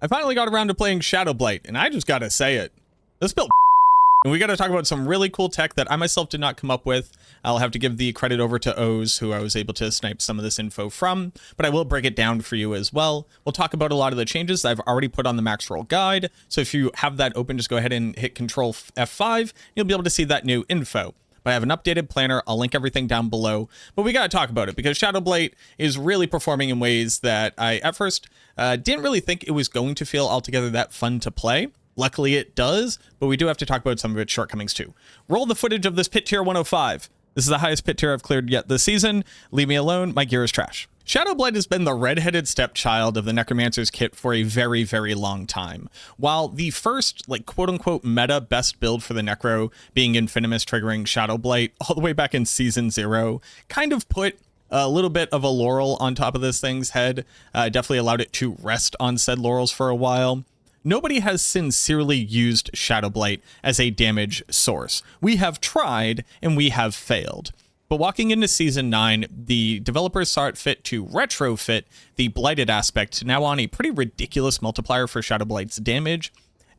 I finally got around to playing Shadowblight, and I just gotta say it. This build and we gotta talk about some really cool tech that I myself did not come up with. I'll have to give the credit over to Oz, who I was able to snipe some of this info from, but I will break it down for you as well. We'll talk about a lot of the changes I've already put on the max roll guide, so if you have that open, just go ahead and hit Control F5, you'll be able to see that new info. But I have an updated planner. I'll link everything down below. But we got to talk about it because Shadowblight is really performing in ways that I, at first, didn't really think it was going to feel altogether that fun to play. Luckily, it does, but we do have to talk about some of its shortcomings too. Roll the footage of this pit tier 105. This is the highest pit tier I've cleared yet this season. Leave me alone. My gear is trash. Shadowblight has been the redheaded stepchild of the Necromancer's kit for a very, very long time. While the first, like, quote-unquote meta best build for the Necro being Infinimus triggering Shadowblight all the way back in Season 0, kind of put a little bit of a laurel on top of this thing's head, definitely allowed it to rest on said laurels for a while. Nobody has sincerely used Shadowblight as a damage source. We have tried, and we have failed. But walking into Season 9, the developers saw it fit to retrofit the Blighted aspect now on a pretty ridiculous multiplier for Shadowblight's damage,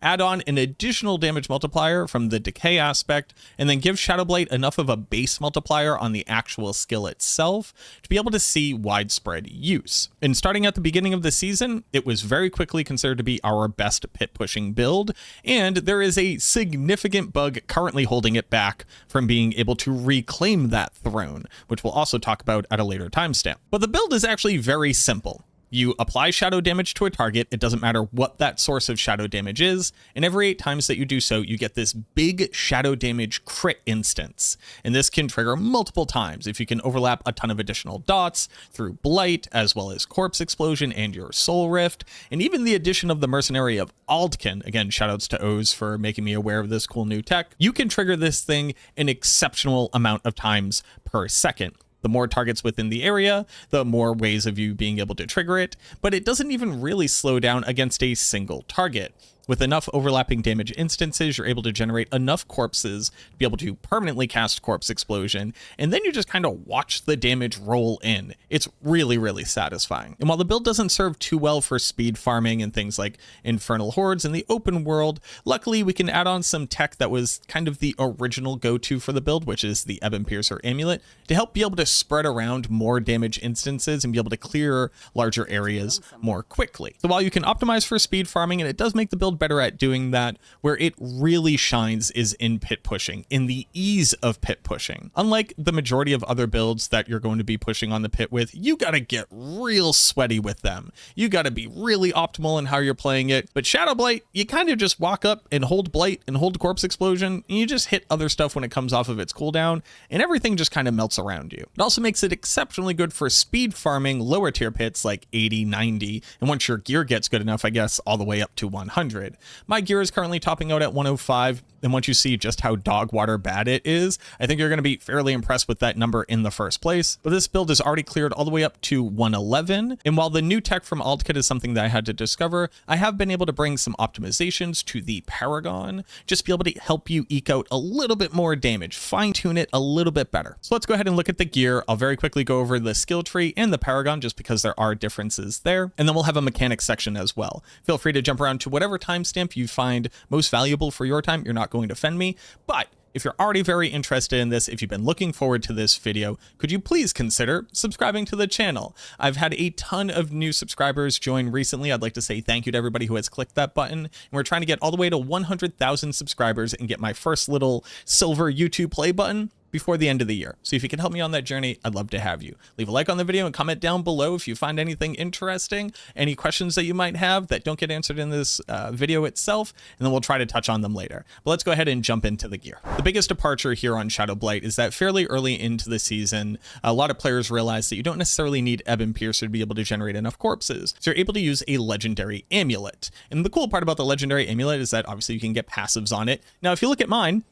add on an additional damage multiplier from the Decay aspect, and then give Shadowblight enough of a base multiplier on the actual skill itself to be able to see widespread use. And starting at the beginning of the season, it was very quickly considered to be our best pit-pushing build, and there is a significant bug currently holding it back from being able to reclaim that throne, which we'll also talk about at a later timestamp. But the build is actually very simple. You apply shadow damage to a target, it doesn't matter what that source of shadow damage is, and every 8 times that you do so, you get this big shadow damage crit instance. And this can trigger multiple times if you can overlap a ton of additional dots through Blight, as well as Corpse Explosion and your Soul Rift, and even the addition of the Mercenary of Aldkin. Again, shoutouts to Oz for making me aware of this cool new tech. You can trigger this thing an exceptional amount of times per second. The more targets within the area, the more ways of you being able to trigger it, but it doesn't even really slow down against a single target. With enough overlapping damage instances, you're able to generate enough corpses to be able to permanently cast Corpse Explosion, and then you just kind of watch the damage roll in. It's really, really satisfying. And while the build doesn't serve too well for speed farming and things like Infernal Hordes in the open world, luckily we can add on some tech that was kind of the original go-to for the build, which is the Ebon Piercer Amulet, to help be able to spread around more damage instances and be able to clear larger areas more quickly. So while you can optimize for speed farming, and it does make the build better at doing that, where it really shines is in pit pushing, in the ease of pit pushing. Unlike the majority of other builds that you're going to be pushing on the pit with, you gotta get real sweaty with them. You gotta be really optimal in how you're playing it. But Shadowblight, you kind of just walk up and hold Blight and hold Corpse Explosion, and you just hit other stuff when it comes off of its cooldown, and everything just kind of melts around you. It also makes it exceptionally good for speed farming lower tier pits like 80, 90, and once your gear gets good enough, I guess all the way up to 100. My gear is currently topping out at 105, and once you see just how dog water bad it is, I think you're going to be fairly impressed with that number in the first place. But this build is already cleared all the way up to 111, and while the new tech from AldKit is something that I had to discover, I have been able to bring some optimizations to the Paragon, just to be able to help you eke out a little bit more damage, fine-tune it a little bit better. So let's go ahead and look at the gear. I'll very quickly go over the skill tree and the Paragon, just because there are differences there, and then we'll have a mechanics section as well. Feel free to jump around to whatever timestamp you find most valuable for your time. You're not going to offend me, but if you're already very interested in this, if you've been looking forward to this video, could you please consider subscribing to the channel? I've had a ton of new subscribers join recently. I'd like to say thank you to everybody who has clicked that button. And we're trying to get all the way to 100,000 subscribers and get my first little silver YouTube play button before the end of the year. So if you can help me on that journey, I'd love to have you. Leave a like on the video and comment down below if you find anything interesting, any questions that you might have that don't get answered in this video itself, and then we'll try to touch on them later. But let's go ahead and jump into the gear. The biggest departure here on Shadowblight is that fairly early into the season, a lot of players realize that you don't necessarily need Ebon Piercer to be able to generate enough corpses. So you're able to use a legendary amulet. And the cool part about the legendary amulet is that obviously you can get passives on it. Now, if you look at mine,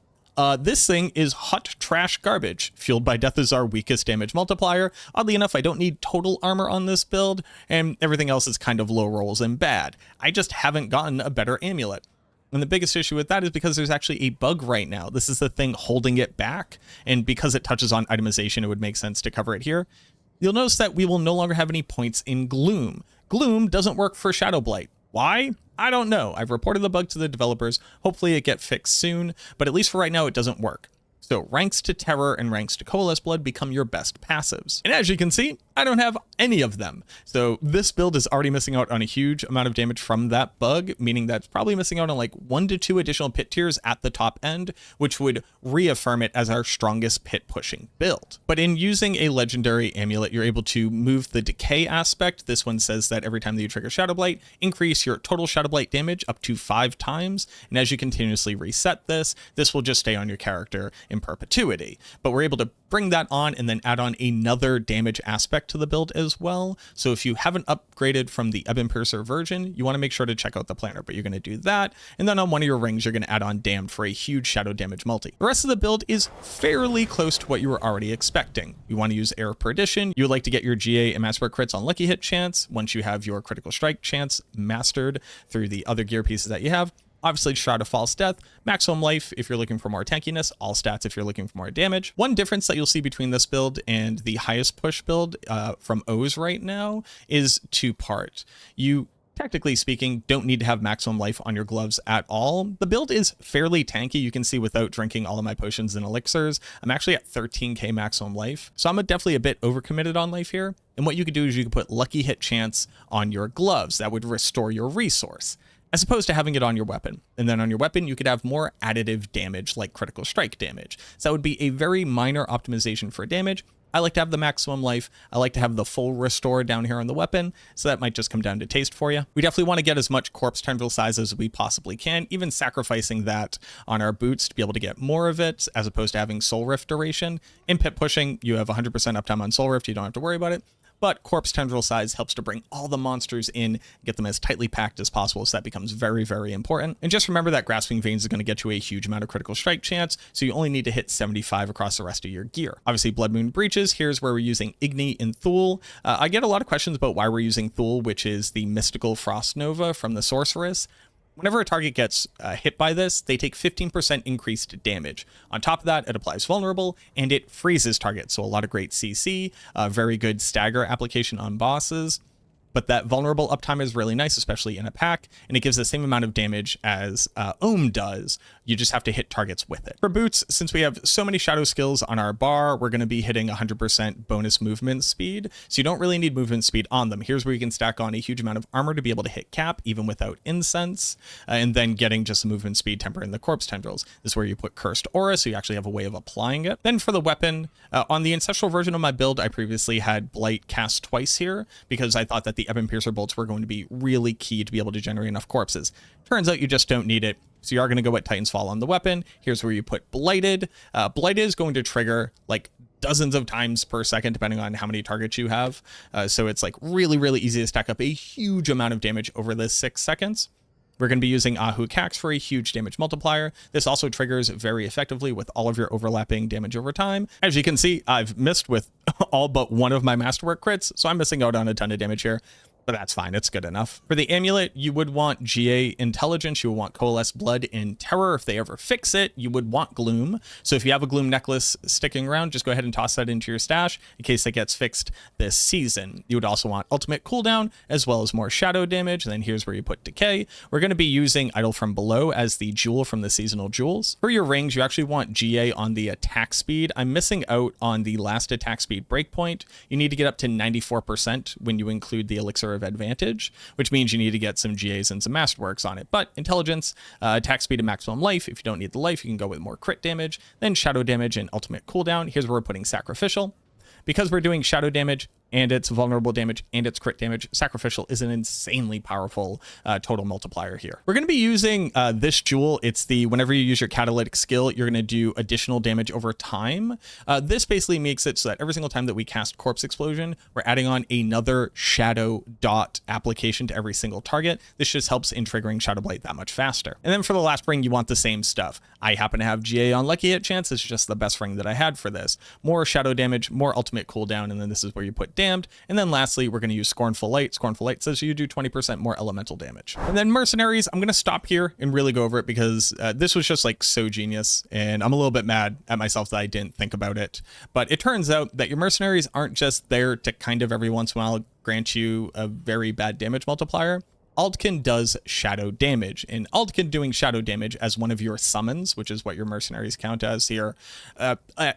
this thing is hot trash garbage. Fueled by Death is our weakest damage multiplier. Oddly enough, I don't need total armor on this build, and everything else is kind of low rolls and bad. I just haven't gotten a better amulet. And the biggest issue with that is because there's actually a bug right now. This is the thing holding it back, and because it touches on itemization, it would make sense to cover it here. You'll notice that we will no longer have any points in Gloom. Gloom doesn't work for Shadowblight. Why? I don't know. I've reported the bug to the developers. Hopefully it gets fixed soon, but at least for right now, it doesn't work. So ranks to Terror and ranks to Coalesce Blood become your best passives. And as you can see, I don't have any of them. So this build is already missing out on a huge amount of damage from that bug, meaning that's probably missing out on like 1 to 2 additional pit tiers at the top end, which would reaffirm it as our strongest pit pushing build. But in using a legendary amulet, you're able to move the decay aspect. This one says that every time that you trigger Shadowblight, increase your total Shadowblight damage up to 5 times. And as you continuously reset this, this will just stay on your character in perpetuity. But we're able to bring that on and then add on another damage aspect to the build as well. So if you haven't upgraded from the Ebon Piercer version, you want to make sure to check out the planner, but you're going to do that. And then on one of your rings, you're going to add on Damned for a huge shadow damage multi. The rest of the build is fairly close to what you were already expecting. You want to use Air of Perdition. You would like to get your GA and Masterwork crits on lucky hit chance. Once you have your critical strike chance mastered through the other gear pieces that you have, obviously Shroud of False Death, maximum life if you're looking for more tankiness, all stats if you're looking for more damage. One difference that you'll see between this build and the highest push build from O's right now is 2-part. You, technically speaking, don't need to have maximum life on your gloves at all. The build is fairly tanky. You can see without drinking all of my potions and elixirs, I'm actually at 13k maximum life. So I'm definitely a bit overcommitted on life here. And what you could do is you could put lucky hit chance on your gloves. That would restore your resource, as opposed to having it on your weapon. And then on your weapon, you could have more additive damage like critical strike damage. So that would be a very minor optimization for damage. I like to have the maximum life. I like to have the full restore down here on the weapon. So that might just come down to taste for you. We definitely want to get as much corpse tendril size as we possibly can, even sacrificing that on our boots to be able to get more of it, as opposed to having soul rift duration. In pit pushing, you have 100% uptime on soul rift. You don't have to worry about it. But corpse tendril size helps to bring all the monsters in, get them as tightly packed as possible, so that becomes very, very important. And just remember that Grasping Veins is going to get you a huge amount of critical strike chance, so you only need to hit 75 across the rest of your gear. Obviously, Blood Moon Breaches, here's where we're using Igni and Thule. I get a lot of questions about why we're using Thule, which is the mystical Frost Nova from the Sorceress. Whenever a target gets hit by this, they take 15% increased damage. On top of that, it applies vulnerable and it freezes targets. So a lot of great CC, very good stagger application on bosses. But that vulnerable uptime is really nice, especially in a pack, and it gives the same amount of damage as Ohm does. You just have to hit targets with it. For boots, since we have so many shadow skills on our bar, we're going to be hitting 100% bonus movement speed, so you don't really need movement speed on them. Here's where you can stack on a huge amount of armor to be able to hit cap, even without incense, and then getting just the movement speed temper in the corpse tendrils. This is where you put Cursed Aura, so you actually have a way of applying it. Then for the weapon, on the ancestral version of my build, I previously had Blight cast twice here, because I thought that the Ebon Piercer bolts were going to be really key to be able to generate enough corpses. Turns out you just don't need it. So you are going to go at Titan's Fall on the weapon. Here's where you put Blighted. Blighted is going to trigger like dozens of times per second, depending on how many targets you have. So it's like really, really easy to stack up a huge amount of damage over the 6 seconds. We're going to be using Ahu Cax for a huge damage multiplier. This also triggers very effectively with all of your overlapping damage over time. As you can see, I've missed with all but one of my Masterwork crits, so I'm missing out on a ton of damage here. But that's fine, it's good enough. For the amulet, you would want GA Intelligence, you would want Coalesce Blood and Terror. If they ever fix it, you would want Gloom. So if you have a Gloom necklace sticking around, just go ahead and toss that into your stash in case it gets fixed this season. You would also want Ultimate Cooldown, as well as more shadow damage. And then here's where you put Decay. We're going to be using Idol from Below as the jewel from the seasonal jewels. For your rings, you actually want GA on the attack speed. I'm missing out on the last attack speed breakpoint. You need to get up to 94% when you include the Elixir of Advantage, which means you need to get some GAs and some Masterworks on it. But Intelligence, attack speed and maximum life. If you don't need the life, you can go with more crit damage, then shadow damage and ultimate cooldown. Here's where we're putting Sacrificial. Because we're doing shadow damage and it's vulnerable damage and it's crit damage, Sacrificial is an insanely powerful total multiplier here. We're going to be using this jewel. It's the whenever you use your catalytic skill, you're going to do additional damage over time. This basically makes it so that every single time that we cast Corpse Explosion, we're adding on another shadow dot application to every single target. This just helps in triggering Shadowblight that much faster. And then for the last ring, you want the same stuff. I happen to have GA on Lucky Hit Chance. It's just the best ring that I had for this. More shadow damage, more ultimate cooldown, and then this is where you put Damned. And then lastly, we're going to use Scornful Light. Scornful Light says you do 20% more elemental damage. And then Mercenaries, I'm going to stop here and really go over it because this was just like so genius. And I'm a little bit mad at myself that I didn't think about it. But it turns out that your Mercenaries aren't just there to kind of every once in a while grant you a very bad damage multiplier. Aldkin does shadow damage, and Aldkin doing shadow damage as one of your summons, which is what your mercenaries count as here,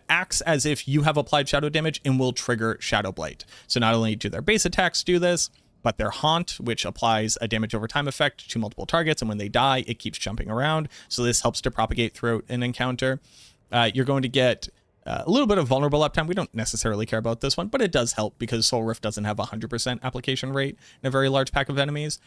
acts as if you have applied shadow damage and will trigger Shadowblight. So not only do their base attacks do this, but their haunt, which applies a damage over time effect to multiple targets, and when they die, it keeps jumping around. So this helps to propagate throughout an encounter. You're going to get a little bit of vulnerable uptime. We don't necessarily care about this one, but it does help because Soul Rift doesn't have a 100% application rate in a very large pack of enemies.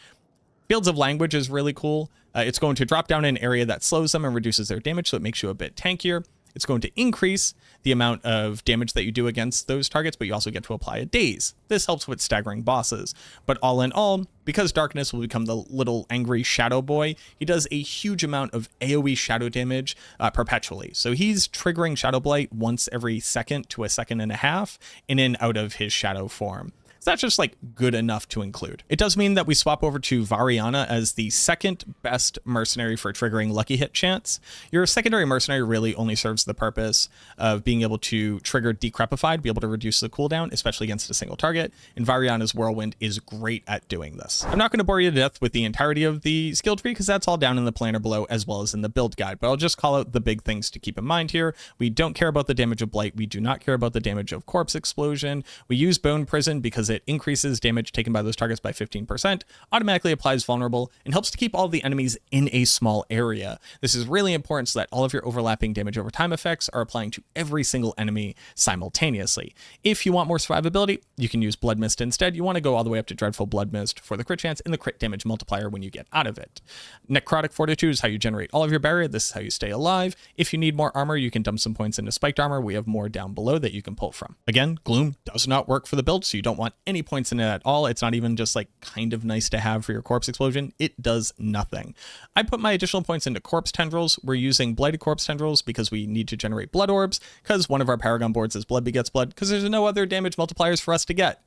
Fields of Language is really cool. It's going to drop down an area that slows them and reduces their damage, so it makes you a bit tankier. It's going to increase the amount of damage that you do against those targets, but you also get to apply a daze. This helps with staggering bosses. But all in all, because Darkness will become the little angry shadow boy, he does a huge amount of AoE shadow damage perpetually. So he's triggering Shadowblight once every second to a second and a half in and out of his shadow form. That's just like good enough to include. It does mean that we swap over to Variana as the second best mercenary for triggering lucky hit chance. Your secondary mercenary really only serves the purpose of being able to trigger Decrepified, be able to reduce the cooldown, especially against a single target, and Variana's Whirlwind is great at doing this. I'm not going to bore you to death with the entirety of the skill tree because that's all down in the planner below as well as in the build guide, but I'll just call out the big things to keep in mind here. We don't care about the damage of Blight. We do not care about the damage of Corpse Explosion. We use Bone Prison because it increases damage taken by those targets by 15%, automatically applies vulnerable, and helps to keep all the enemies in a small area. This is really important so that all of your overlapping damage over time effects are applying to every single enemy simultaneously. If you want more survivability, you can use Blood Mist instead. You want to go all the way up to Dreadful Blood Mist for the crit chance and the crit damage multiplier when you get out of it. Necrotic Fortitude is how you generate all of your barrier. This is how you stay alive. If you need more armor, you can dump some points into Spiked Armor. We have more down below that you can pull from. Again, Gloom does not work for the build, so you don't want any points in it at all. It's not even just like kind of nice to have for your Corpse Explosion. It does nothing. I put my additional points into Corpse Tendrils. We're using Blighted Corpse Tendrils because we need to generate blood orbs, because one of our Paragon boards is blood begets blood, because there's no other damage multipliers for us to get.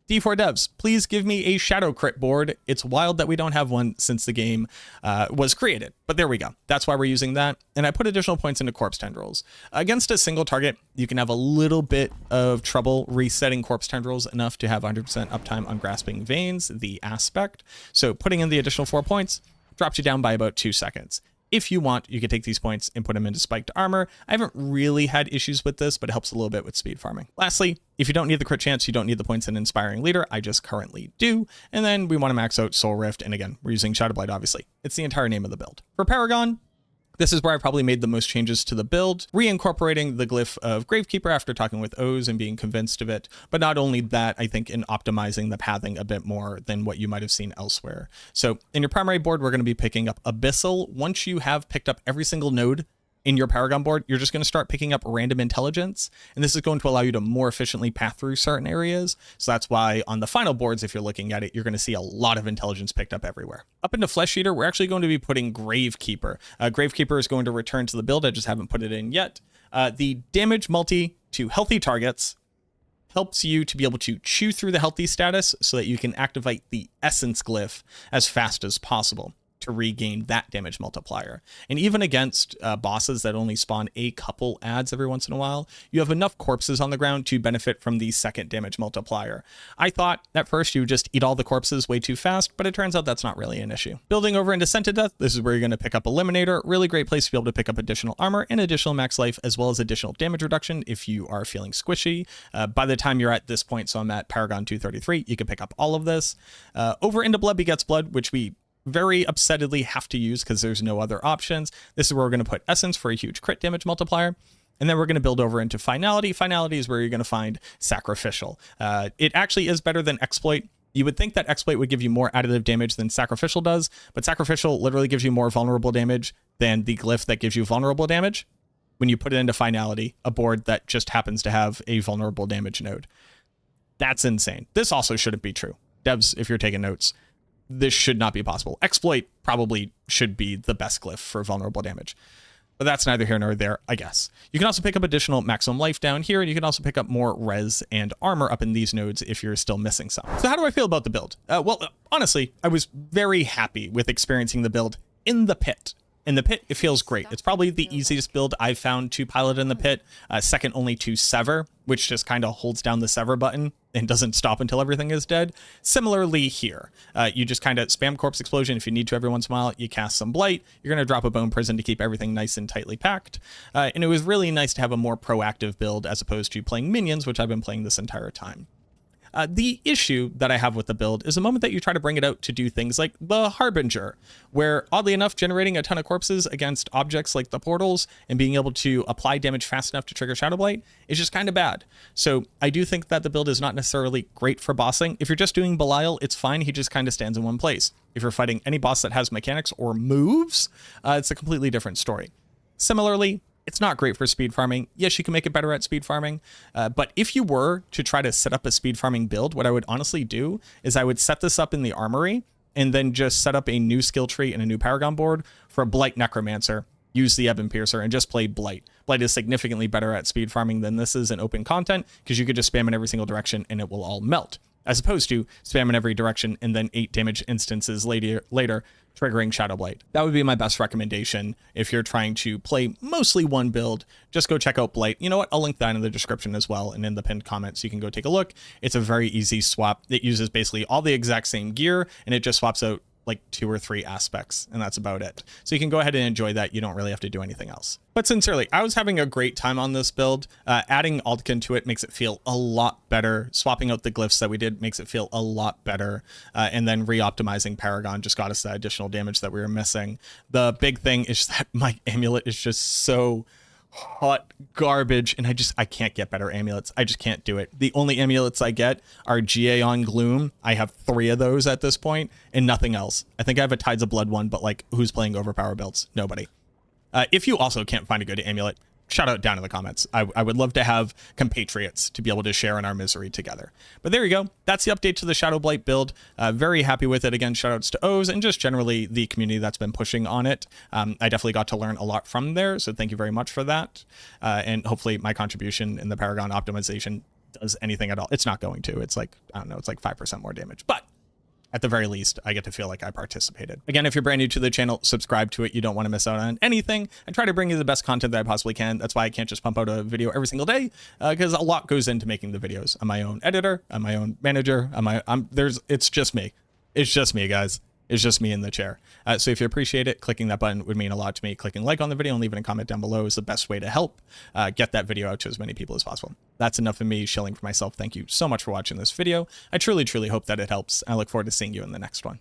D4 devs, please give me a shadow crit board. It's wild that we don't have one since the game was created, but there we go. That's why we're using that. And I put additional points into Corpse Tendrils. Against a single target, you can have a little bit of trouble resetting Corpse Tendrils enough to have 100% uptime on Grasping Veins, the aspect. So putting in the additional 4 points drops you down by about 2 seconds. If you want, you can take these points and put them into Spiked Armor. I haven't really had issues with this, but it helps a little bit with speed farming. Lastly, if you don't need the crit chance, you don't need the points in Inspiring Leader. I just currently do. And then we want to max out Soul Rift. And again, we're using Shadowblight, obviously. It's the entire name of the build. For Paragon, this is where I probably made the most changes to the build, reincorporating the glyph of Gravekeeper after talking with O's and being convinced of it. But not only that, I think in optimizing the pathing a bit more than what you might have seen elsewhere. So in your primary board, we're going to be picking up Abyssal. Once you have picked up every single node in your Paragon board, you're just going to start picking up random intelligence, and this is going to allow you to more efficiently path through certain areas. So that's why on the final boards, if you're looking at it, you're going to see a lot of intelligence picked up everywhere. Up into Flesh Eater, we're actually going to be putting Gravekeeper. Gravekeeper is going to return to the build. I just haven't put it in yet. The damage multi to healthy targets helps you to be able to chew through the healthy status so that you can activate the Essence glyph as fast as possible to regain that damage multiplier. And even against bosses that only spawn a couple adds every once in a while, you have enough corpses on the ground to benefit from the second damage multiplier. I thought at first you would just eat all the corpses way too fast, but it turns out that's not really an issue. Building over into Scented Death, this is where you're going to pick up Eliminator. Really great place to be able to pick up additional armor and additional max life, as well as additional damage reduction if you are feeling squishy. By the time you're at this point, so I'm at Paragon 233, you can pick up all of this. Over into Blood Begets Blood, which we very upsettedly have to use because there's no other options. This is where we're going to put Essence for a huge crit damage multiplier. And then we're going to build over into Finality. Finality is where you're going to find Sacrificial. It actually is better than Exploit. You would think that Exploit would give you more additive damage than Sacrificial does, but Sacrificial literally gives you more vulnerable damage than the glyph that gives you vulnerable damage when you put it into Finality, a board that just happens to have a vulnerable damage node. That's insane. This also shouldn't be true. Devs, if you're taking notes, this should not be possible. Exploit probably should be the best glyph for vulnerable damage, but that's neither here nor there, I guess. You can also pick up additional maximum life down here, and you can also pick up more res and armor up in these nodes if you're still missing some. So how do I feel about the build? Well, honestly, I was very happy with experiencing the build in the pit. In the pit, it feels great. It's probably the easiest build I've found to pilot in the pit, second only to Sever, which just kind of holds down the Sever button and doesn't stop until everything is dead. Similarly here, you just kind of spam Corpse Explosion. If you need to every once in a while, you cast some Blight. You're going to drop a Bone Prison to keep everything nice and tightly packed. And it was really nice to have a more proactive build as opposed to playing minions, which I've been playing this entire time. The issue that I have with the build is the moment that you try to bring it out to do things like the Harbinger, where oddly enough, generating a ton of corpses against objects like the portals and being able to apply damage fast enough to trigger Shadowblight is just kind of bad. So I do think that the build is not necessarily great for bossing. If you're just doing Belial, it's fine. He just kind of stands in one place. If you're fighting any boss that has mechanics or moves, it's a completely different story. Similarly, it's not great for speed farming. Yes, you can make it better at speed farming, but if you were to try to set up a speed farming build, what I would honestly do is I would set this up in the armory and then just set up a new skill tree and a new Paragon board for a Blight Necromancer, use the Ebon Piercer, and just play Blight. Blight is significantly better at speed farming than this is in open content because you could just spam in every single direction and it will all melt, as opposed to spam in every direction and then 8 damage instances later triggering Shadowblight. That would be my best recommendation if you're trying to play mostly one build. Just go check out Blight. You know what? I'll link that in the description as well and in the pinned comments so you can go take a look. It's a very easy swap. It uses basically all the exact same gear and it just swaps out like 2 or 3 aspects, and that's about it. So you can go ahead and enjoy that. You don't really have to do anything else. But sincerely, I was having a great time on this build. Adding Aldkin to it makes it feel a lot better. Swapping out the glyphs that we did makes it feel a lot better. And then re-optimizing Paragon just got us that additional damage that we were missing. The big thing is that my amulet is just so hot garbage, and I can't get better amulets. I just can't do it. The only amulets I get are GA on Gloom. I have 3 of those at this point and nothing else. I think I have a Tides of Blood one, but like, who's playing overpower builds? Nobody. If you also can't find a good amulet, shout out down in the comments. I would love to have compatriots to be able to share in our misery together. But there you go. That's the update to the Shadowblight build. Very happy with it. Again, shout outs to O's and just generally the community that's been pushing on it. I definitely got to learn a lot from there. So thank you very much for that. And hopefully my contribution in the Paragon optimization does anything at all. It's not going to. It's like, I don't know, it's like 5% more damage. But at the very least, I get to feel like I participated. Again, if you're brand new to the channel, subscribe to it. You don't want to miss out on anything. I try to bring you the best content that I possibly can. That's why I can't just pump out a video every single day, because a lot goes into making the videos. I'm my own editor. I'm my own manager. It's just me. It's just me, guys. It's just me in the chair. So if you appreciate it, clicking that button would mean a lot to me. Clicking like on the video and leaving a comment down below is the best way to help get that video out to as many people as possible. That's enough of me shilling for myself. Thank you so much for watching this video. I truly, truly hope that it helps. I look forward to seeing you in the next one.